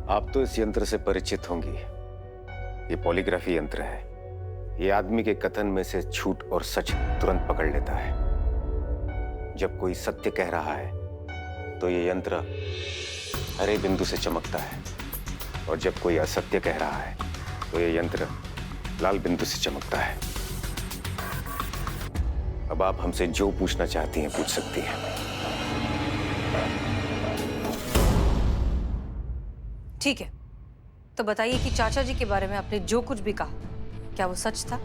आप तो इस यंत्र से परिचित होंगी। ये पॉलीग्राफी यंत्र है। ये आदमी के कथन में से झूठ और सच तुरंत पकड़ लेता है। जब कोई सत्य कह रहा है तो ये यंत्र हरे बिंदु से चमकता है, और जब कोई असत्य कह रहा है तो ये यंत्र लाल बिंदु से चमकता है। अब आप हमसे जो पूछना चाहती हैं पूछ सकती हैं। ठीक है, तो बताइए कि चाचा जी के बारे में आपने जो कुछ भी कहा, क्या वो सच था?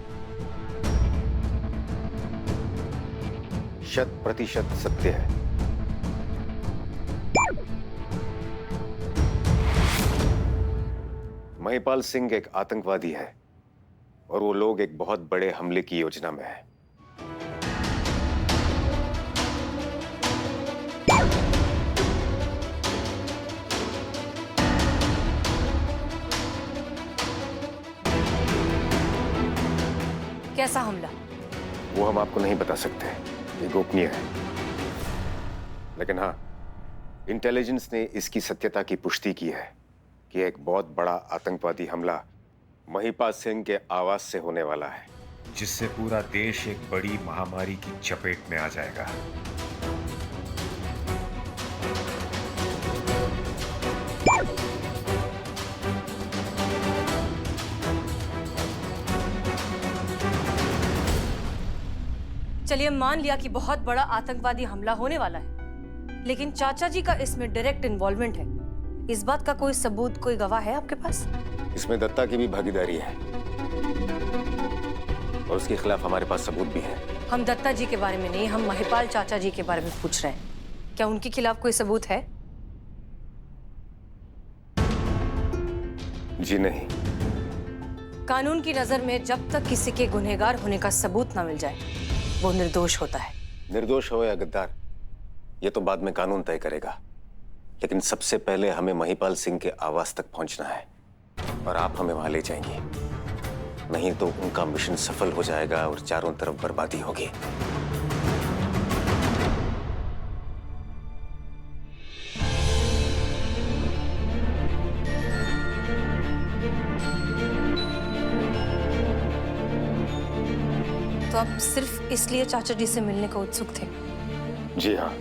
100% सत्य है। महिपाल सिंह एक आतंकवादी है और वो लोग एक बहुत बड़े हमले की योजना में है। कैसा हमला? वो हम आपको नहीं बता सकते, ये गोपनीय है। लेकिन हाँ, इंटेलिजेंस ने इसकी सत्यता की पुष्टि की है कि एक बहुत बड़ा आतंकवादी हमला महिपाल सिंह के आवास से होने वाला है, जिससे पूरा देश एक बड़ी महामारी की चपेट में आ जाएगा। चलिए मान लिया कि बहुत बड़ा आतंकवादी हमला होने वाला है, लेकिन चाचा जी का इसमें डायरेक्ट इन्वॉल्वमेंट है। इस बात का कोई सबूत, कोई गवाह है आपके पास? इसमें दत्ता की भी भागीदारी है और उसके खिलाफ हमारे पास सबूत भी है। हम दत्ता जी के बारे में नहीं, हम महिपाल चाचा जी के बारे में पूछ रहे हैं। क्या उनके खिलाफ कोई सबूत है? जी नहीं। कानून की नजर में जब तक किसी के गुनहगार होने का सबूत ना मिल जाए, वो निर्दोष होता है। निर्दोष हो या गद्दार, ये तो बाद में कानून तय करेगा। लेकिन सबसे पहले हमें महिपाल सिंह के आवास तक पहुंचना है और आप हमें वहां ले जाएंगे। नहीं तो उनका मिशन सफल हो जाएगा और चारों तरफ बर्बादी होगी। तो आप सिर्फ इसलिए चाचा जी से मिलने को उत्सुक थे? जी हाँ।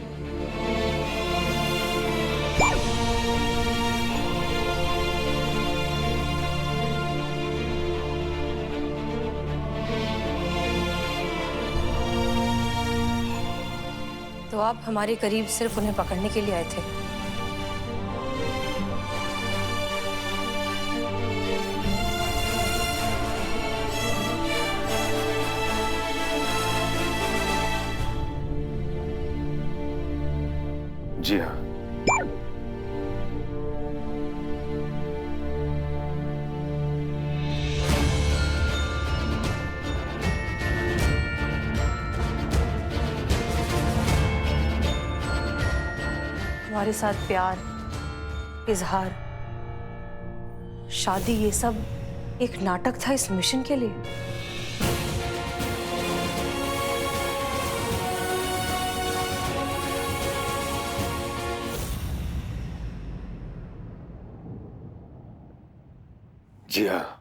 तो आप हमारे करीब सिर्फ उन्हें पकड़ने के लिए आए थे? जी हाँ। हमारे साथ प्यार, इजहार, शादी, ये सब एक नाटक था इस मिशन के लिए। जी हाँ।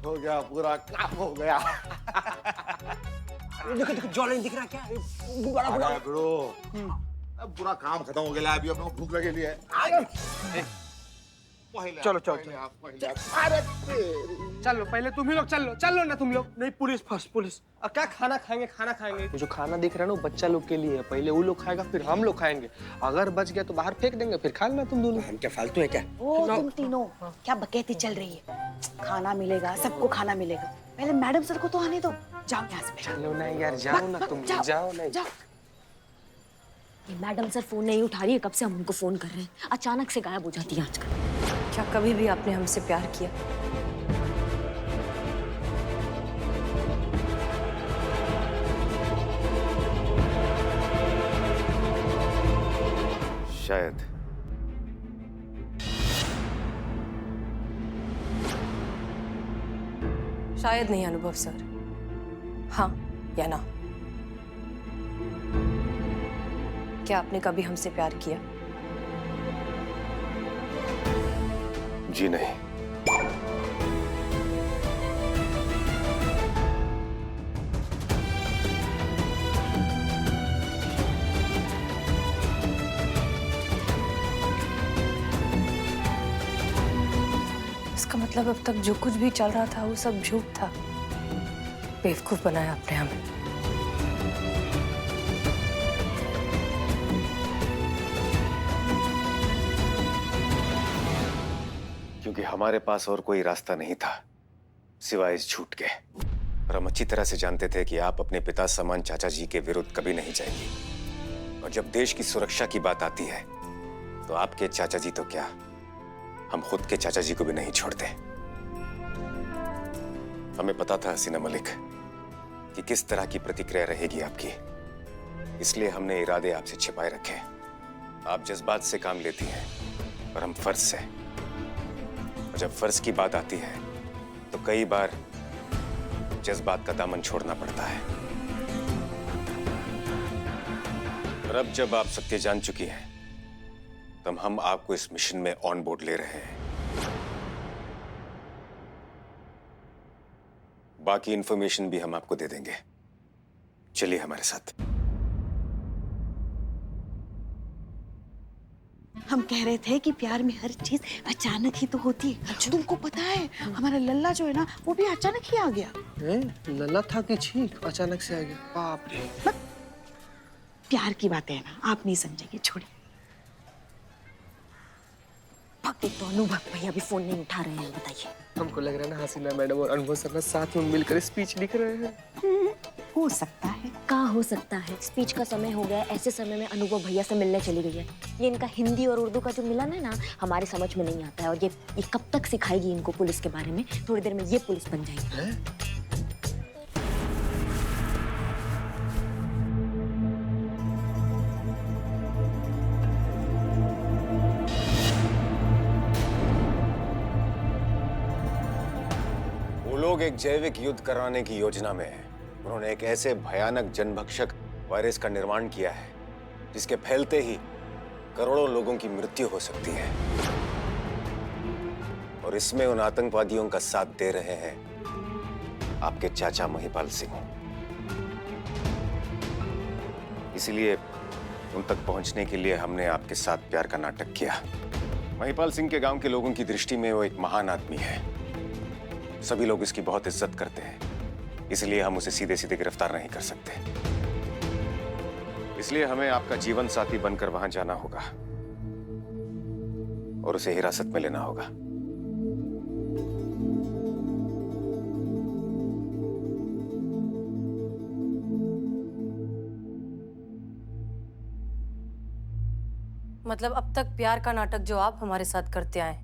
हो गया, पूरा काम हो गया। देखो देखो जॉलिन दिख रहा है क्या? बड़ा बड़ा ब्रो, अब पूरा काम खत्म हो गया। अभी अपने को भूख लगेली है। चलो चलो अरे चलो, पहले तुम ही लोग चलो ना तुम लोग। नहीं, पुलिस फर्स्ट, पुलिस। अब क्या खाना खाएंगे? खाना खाएंगे। जो खाना दिख रहा है ना वो बच्चा लोग के लिए है। पहले वो लोग खाएगा, फिर हम लोग खाएंगे। अगर बच गया तो बाहर फेंक देंगे, फिर खा लेना तुम दोनों। हम क्या फालतू है क्या? ओ तुम तीनों क्या बकैती चल रही है? खाना मिलेगा, सबको खाना मिलेगा। पहले मैडम सर को तो आने दो। जाओ यहाँ से। चलो ना यार, जाओ ना तुम, जाओ ना। ये मैडम सर फोन नहीं उठा रही है, कब से हम उनको फोन कर रहे हैं। अचानक से गायब हो जाती है आजकल। क्या कभी भी आपने हमसे प्यार किया? शायद। शायद नहीं अनुभव सर। हाँ या ना? क्या आपने कभी हमसे प्यार किया? जी नहीं। इसका मतलब अब तक जो कुछ भी चल रहा था वो सब झूठ था। बेवकूफ बनाया आपने हमें। क्योंकि हमारे पास और कोई रास्ता नहीं था सिवाय इस झूठ के। और हम अच्छी तरह से जानते थे कि आप अपने पिता समान चाचा जी के विरुद्ध कभी नहीं जाएंगी। और जब देश की सुरक्षा की बात आती है तो आपके चाचा जी तो क्या, हम खुद के चाचा जी को भी नहीं छोड़ते। हमें पता था हसीना मलिक कि किस तरह की प्रतिक्रिया रहेगी आपकी, इसलिए हमने इरादे आपसे छिपाए रखे। आप जज्बात से काम लेती हैं और हम फर्ज से। और जब फर्ज की बात आती है तो कई बार जज्बात का दामन छोड़ना पड़ता है। और अब जब आप सत्य जान चुकी हैं तब हम आपको इस मिशन में ऑन बोर्ड ले रहे हैं। बाकी इंफॉर्मेशन भी हम आपको दे देंगे। चलिए हमारे साथ। हम कह रहे थे कि प्यार में हर चीज अचानक ही तो होती है। तुमको पता है हमारा लल्ला जो है ना वो भी अचानक ही आ गया। लल्ला था कि छींक अचानक से आ गया? बाप रे। प्यार की बातें है ना, आप नहीं समझेंगे, छोड़िए। एक तो अनुभव भैया भी फोन नहीं उठा रहे हैं, बताइए। हमको लग रहा है ना हसीना मैडम और अनुभव सर ना साथ में मिलकर स्पीच लिख रहे हैं। हो सकता है। कहाँ हो सकता है, स्पीच का समय हो गया। ऐसे समय में अनुभव भैया से मिलने चली गई है। ये इनका हिंदी और उर्दू का जो मिलन है ना, हमारे समझ में नहीं आता है। और ये कब तक सिखाएगी इनको पुलिस के बारे में? थोड़ी देर में ये पुलिस बन जाएगी। लोग एक जैविक युद्ध कराने की योजना में हैं। उन्होंने एक ऐसे भयानक जनभक्षक वायरस का निर्माण किया है जिसके फैलते ही करोड़ों लोगों की मृत्यु हो सकती है। और इसमें उन आतंकवादियों का साथ दे रहे हैं आपके चाचा महिपाल सिंह। इसलिए उन तक पहुंचने के लिए हमने आपके साथ प्यार का नाटक किया। महिपाल सिंह के गांव के लोगों की दृष्टि में वो एक महान आदमी है। सभी लोग इसकी बहुत इज्जत करते हैं, इसलिए हम उसे सीधे सीधे गिरफ्तार नहीं कर सकते। इसलिए हमें आपका जीवन साथी बनकर वहां जाना होगा और उसे हिरासत में लेना होगा। मतलब अब तक प्यार का नाटक जो आप हमारे साथ करते आए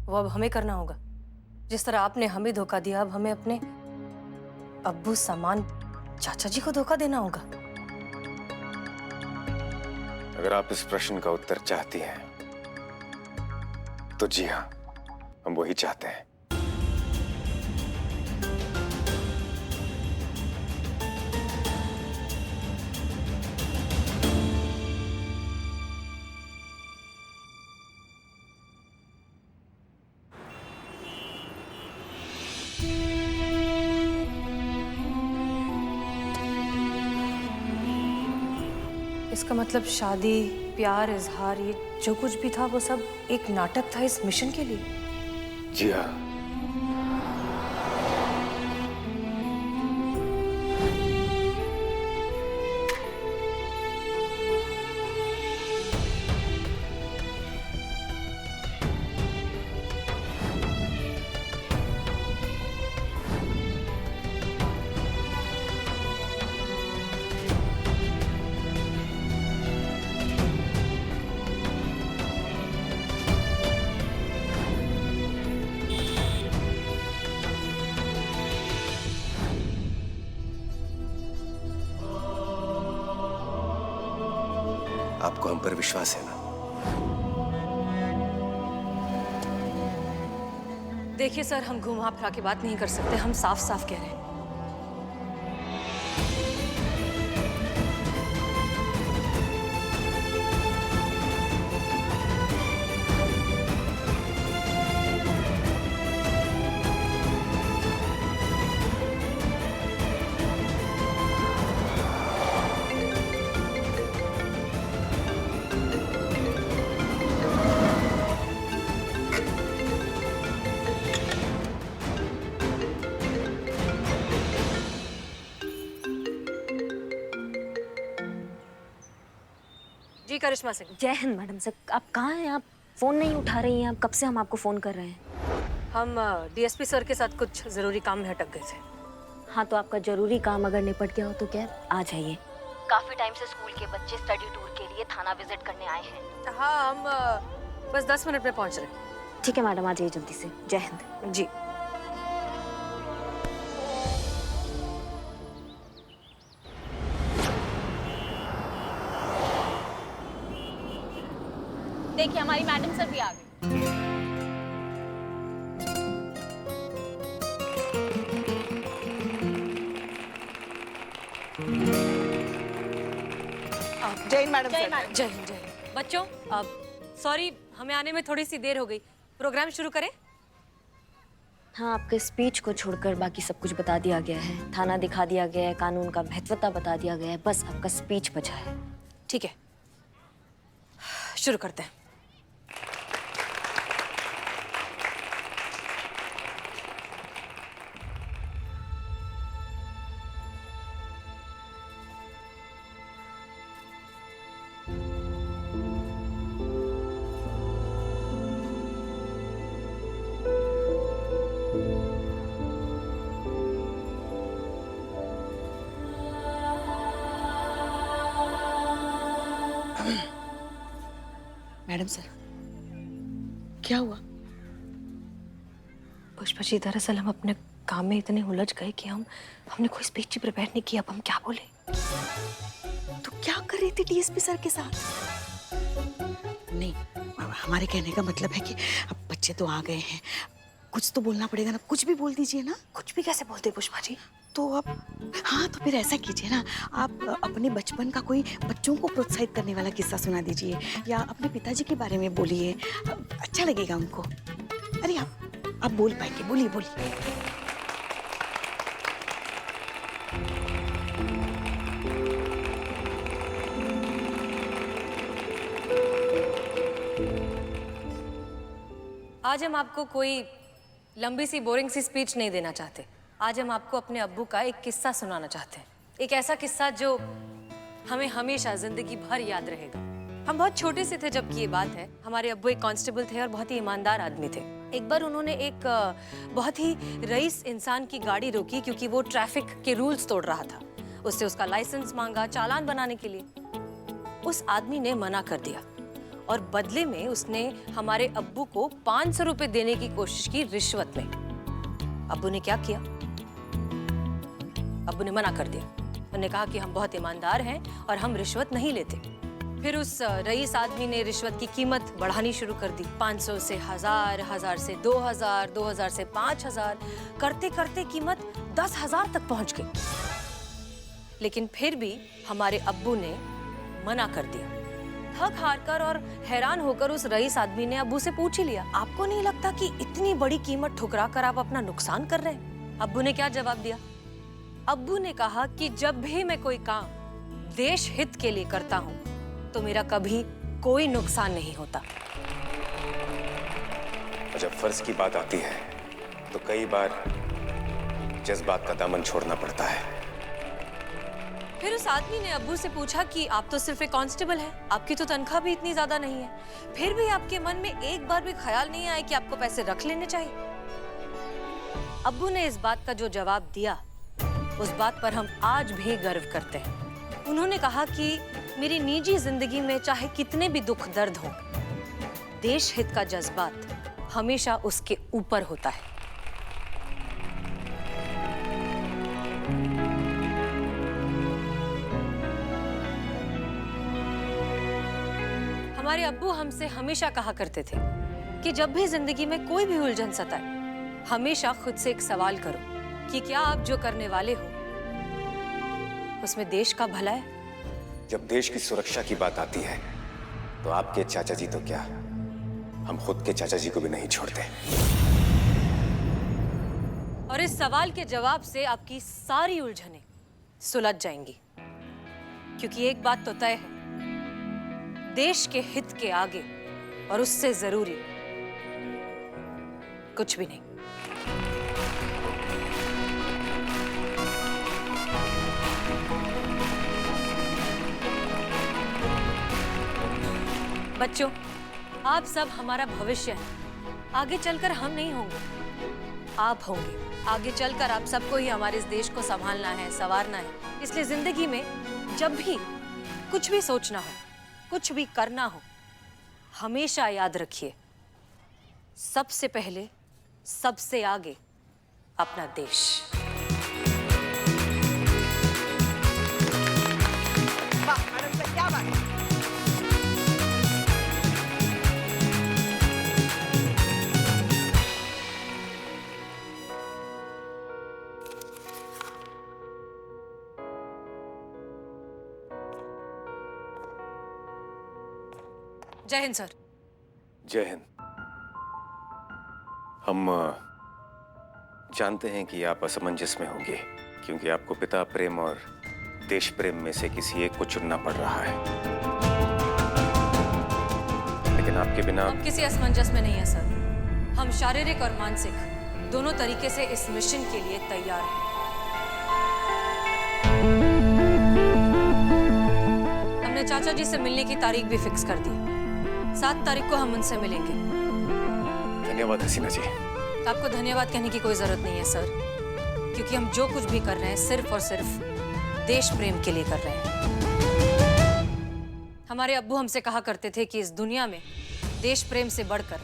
वो अब हमें करना होगा। जिस तरह आपने हमें धोखा दिया, अब हमें अपने अब्बू समान चाचा जी को धोखा देना होगा। अगर आप इस प्रश्न का उत्तर चाहती हैं तो जी हाँ, हम वही चाहते हैं। इसका मतलब शादी, प्यार, इजहार, ये जो कुछ भी था वो सब एक नाटक था इस मिशन के लिए। जी हाँ। आपको हम पर विश्वास है ना? देखिए सर, हम घुमा फिरा के बात नहीं कर सकते, हम साफ साफ कह रहे हैं। जी करिश्मा सिंह। जय हिंद मैडम सर, आप कहाँ हैं? आप फोन नहीं उठा रही हैं। अब कब से हम आपको फोन कर रहे हैं। हम डीएसपी सर के साथ कुछ जरूरी काम में अटक गए थे। हाँ, तो आपका जरूरी काम अगर निपट गया हो तो क्या आ जाइए। काफी टाइम से स्कूल के बच्चे स्टडी टूर के लिए थाना विजिट करने आए हैं। हाँ, हम बस 10 मिनट में पहुंच रहे हैं। ठीक है मैडम, आ जाइए जल्दी से। जय हिंद। जी। देखिए हमारी मैडम सर भी आ गई। जय हिंद मैडम सर। जय हिंद, जय हिंद। बच्चों, अब सॉरी, हमें आने में थोड़ी सी देर हो गई। प्रोग्राम शुरू करें? हाँ, आपके स्पीच को छोड़कर बाकी सब कुछ बता दिया गया है। थाना दिखा दिया गया है, कानून का महत्वता बता दिया गया है। बस आपका स्पीच बचा है। ठीक है, शुरू करते हैं। मैडम सर, क्या हुआ? पुष्पा जी, दरअसल हम अपने काम में इतने उलझ गए कि हमने कोई स्पीच ही प्रिपेयर नहीं की। अब हम क्या बोले? तो क्या कर रही थी डीएसपी सर के साथ? नहीं, हमारे कहने का मतलब है कि अब बच्चे तो आ गए हैं, कुछ तो बोलना पड़ेगा ना। कुछ भी बोल दीजिए ना। कुछ भी कैसे बोलते पुष्पा जी? तो अब हाँ, तो फिर ऐसा कीजिए ना, आप अपने बचपन का कोई बच्चों को प्रोत्साहित करने वाला किस्सा सुना दीजिए, या अपने पिताजी के बारे में बोलिए। अच्छा लगेगा उनको। अरे आप बोल पाएंगे, बोलिए बोलिए। आज हम आपको कोई लंबी सी बोरिंग सी स्पीच नहीं देना चाहते। आज हम आपको अपने अब्बू का एक किस्सा सुनाना चाहते हैं। एक ऐसा किस्सा जो हमें हमेशा जिंदगी भर याद रहेगा। हम बहुत छोटे से थे जब की ये बात है। हमारे अब्बू एक कांस्टेबल थे और बहुत ही ईमानदार आदमी थे। एक बार उन्होंने एक बहुत ही रईस इंसान की गाड़ी रोकी क्योंकि वो ट्रैफिक के रूल्स तोड़ रहा था। उससे उसका लाइसेंस मांगा चालान बनाने के लिए। उस आदमी ने मना कर दिया और बदले में उसने हमारे अब्बू को 500 रुपए देने की कोशिश की रिश्वत में। अब्बू ने क्या किया? अब्बू ने मना कर दिया। उन्होंने कहा कि हम बहुत ईमानदार हैं और हम रिश्वत नहीं लेते। फिर उस रईस आदमी ने रिश्वत की कीमत बढ़ानी शुरू कर दी। 500 से 1000, 1000 से 2000, 2000 से 5000, करते करते कीमत 10,000 तक पहुंच गई। लेकिन फिर भी हमारे अब्बू ने मना कर दिया। थक हार कर और हैरान होकर उस रईस आदमी ने अब्बू से पूछ ही लिया, आपको नहीं लगता कि इतनी बड़ी कीमत ठुकरा कर आप अपना नुकसान कर रहे हैं? अब्बू ने क्या जवाब दिया? अब्बू ने कहा कि जब भी मैं कोई काम देश हित के लिए करता हूं तो मेरा कभी कोई नुकसान नहीं होता। और जब फर्ज की बात आती है तो कई बार जज्बात का दामन छोड़ना पड़ता है। फिर उस आदमी ने अब्बू से पूछा कि आप तो सिर्फ एक कांस्टेबल हैं, आपकी तो तनख्वाह भी इतनी ज्यादा नहीं है, फिर भी आपके मन में एक बार भी ख्याल नहीं आया कि आपको पैसे रख लेने चाहिए? अब्बू ने इस बात का जो जवाब दिया, उस बात पर हम आज भी गर्व करते हैं। उन्होंने कहा कि मेरी निजी जिंदगी में चाहे कितने भी दुख दर्द हो, देश हित का जज्बात हमेशा उसके ऊपर होता है। हमारे अब्बू हमसे हमेशा कहा करते थे कि जब भी जिंदगी में कोई भी उलझन सताए हमेशा खुद से एक सवाल करो कि क्या आप जो करने वाले हो उसमें देश का भला है? जब देश की सुरक्षा की बात आती है तो आपके चाचा जी तो क्या, हम खुद के चाचा जी को भी नहीं छोड़ते। और इस सवाल के जवाब से आपकी सारी उलझनें सुलझ जाएंगी, क्योंकि एक बात तो तय है, देश के हित के आगे और उससे जरूरी कुछ भी नहीं। बच्चों, आप सब हमारा भविष्य हैं। आगे चलकर हम नहीं होंगे, आप होंगे। आगे चलकर आप सबको ही हमारे इस देश को संभालना है, संवारना है। इसलिए जिंदगी में जब भी कुछ भी सोचना हो, कुछ भी करना हो, हमेशा याद रखिए, सबसे पहले, सबसे आगे अपना देश। क्या बात है? जय हिंद सर। जय हिंद। हम जानते हैं कि आप असमंजस में होंगे, क्योंकि आपको पिता प्रेम और देश प्रेम में से किसी एक को चुनना पड़ रहा है। लेकिन आपके बिना हम किसी असमंजस में नहीं है सर। हम शारीरिक और मानसिक दोनों तरीके से इस मिशन के लिए तैयार हैं। हमने चाचा जी से मिलने की तारीख भी फिक्स कर दी। 7 तारीख को हम उनसे मिलेंगे। धन्यवाद हसीना जी। आपको धन्यवाद कहने की कोई जरूरत नहीं है सर, क्योंकि हम जो कुछ भी कर रहे हैं सिर्फ और सिर्फ देश प्रेम के लिए कर रहे हैं। हमारे अब्बू हमसे कहा करते थे कि इस दुनिया में देश प्रेम से बढ़कर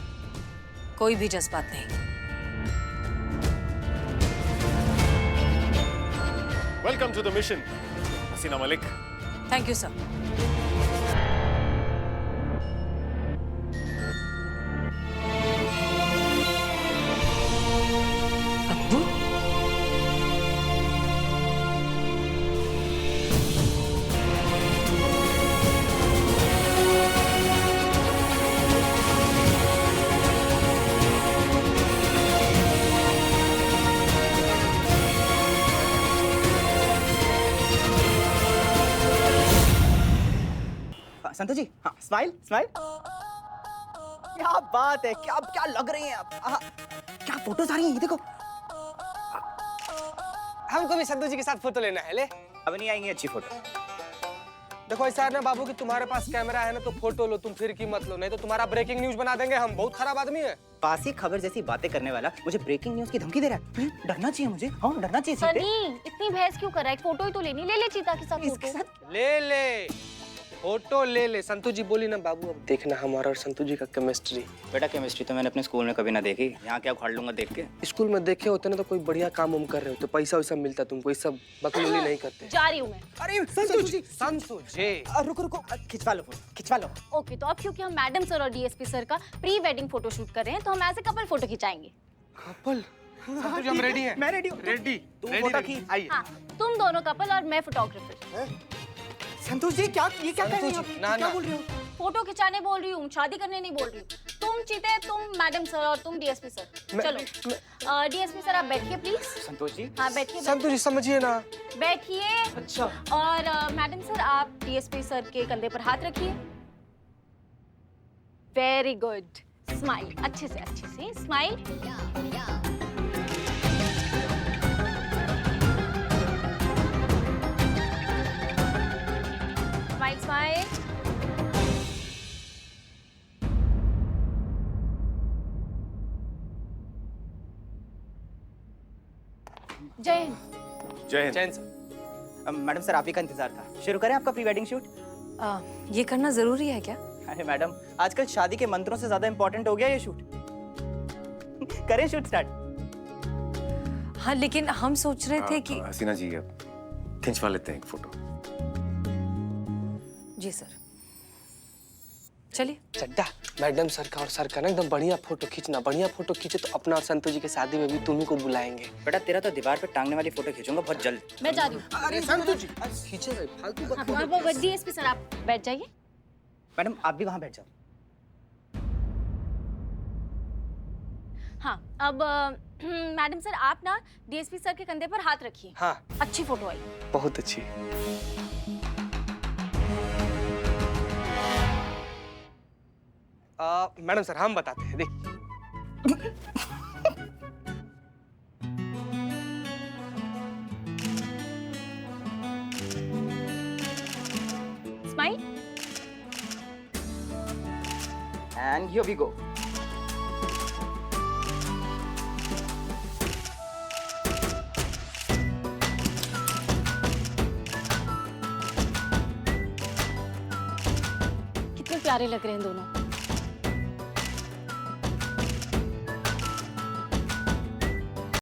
कोई भी जज्बात नहीं। Welcome to the mission Haseena Malik. Thank you sir. अब्बू, संतोष जी, हाँ, स्माइल स्माइल। क्या बात है, क्या लग रही हैं आप। क्या फोटोज आ रही हैं, ये देखो। हमको भी संतोष जी के साथ फोटो लेना है। ले, अब नहीं आएंगी अच्छी फोटो। देखो ऐसा है ना बाबू कि तुम्हारे पास कैमरा है ना, तो फोटो लो, तुम फिर की मत लो, नहीं तो तुम्हारा ब्रेकिंग न्यूज बना देंगे हम। बहुत खराब आदमी है। पासी खबर जैसी बातें करने वाला मुझे ब्रेकिंग न्यूज की धमकी दे रहा है। डरना चाहिए मुझे। हाँ, डरना चाहिए। सनी, इतनी बहस क्यों कर रहा है? एक फोटो ही तो लेनी, ले ले चीता के साथ इसके फोटो। साथ ले फोटो ले। संतु जी बोली ना बाबू, अब देखना हमारा और संतु जी का केमिस्ट्री। बेटा, केमिस्ट्री तो मैंने अपने स्कूल में कभी ना देखी। यहाँ क्या उखाड़ लूंगा देख के। स्कूल में देखे होते ना तो कोई बढ़िया काम उम कर रहे होते, पैसा वैसा मिलता तुमको। ये सब बकलोली नहीं करते। जा रही हूँ मैं। अरे संतोष जी, रुको, खिंचवा लो। ओके, तो अब क्योंकि हम मैडम सर और डीएसपी सर का प्री वेडिंग फोटो शूट कर रहे हैं, तो हम ऐसे कपल फोटो खिंचाएंगे। कपल? संतु जी हम रेडी हैं। मैं रेडी हूँ। रेडी। तू फोटो खींच। आइए। हाँ, तुम दोनों कपल और मैं फोटोग्राफर। संतोष जी, क्या कह रही हैं आप? ना, क्या ना। बोल रही हो? फोटो खिंचाने बोल रही हूँ, शादी करने नहीं बोल रही हूँ। तुम चीते, तुम मैडम सर और तुम डीएसपी सर। चलो डीएसपी सर आप बैठिए प्लीज। संतोष जी, हाँ बैठिए। संतु जी समझिए ना। बैठिए। अच्छा। और मैडम सर आप डीएसपी सर के कंधे पर हाथ रखिए। Very good. स्माइल, अच्छे से स्माइल। स्माइल। जय हिंद। जय हिंद। चैन सर। मैडम सर, आप ही का इंतजार था। शुरू करें आपका प्री वेडिंग शूट। ये करना जरूरी है क्या? अरे मैडम, आजकल शादी के मंत्रों से ज्यादा इंपॉर्टेंट हो गया ये शूट। करें शूट स्टार्ट। हाँ, लेकिन हम सोच रहे थे कि हसीना जी, अब खिंचवा लेते हैं एक फोटो। जी सर। चलिए। चड्डा, मैडम सर का और सर का ना एकदम बढ़िया फोटो खींचना। बढ़िया फोटो खींचे तो अपना और संतोष जी की शादी में भी तुम्ही को बुलाएंगे। बेटा तेरा तो दीवार पे टांगने वाली फोटो खींचूंगा बहुत जल्द। मैं जा रही हूँ। अरे संतोष जी खींचे भाई, फालतू बात हाँ, डीएसपी सर आप बैठ जाइए। मैडम आप भी वहाँ बैठ जाओ। हाँ, अब मैडम सर आप ना डीएसपी सर के कंधे पर हाथ रखिए। हाँ अच्छी फोटो आई। बहुत अच्छी। मैडम सर हम बताते हैं, देखिए। Smile. And here we go. कितने प्यारे लग रहे हैं दोनों।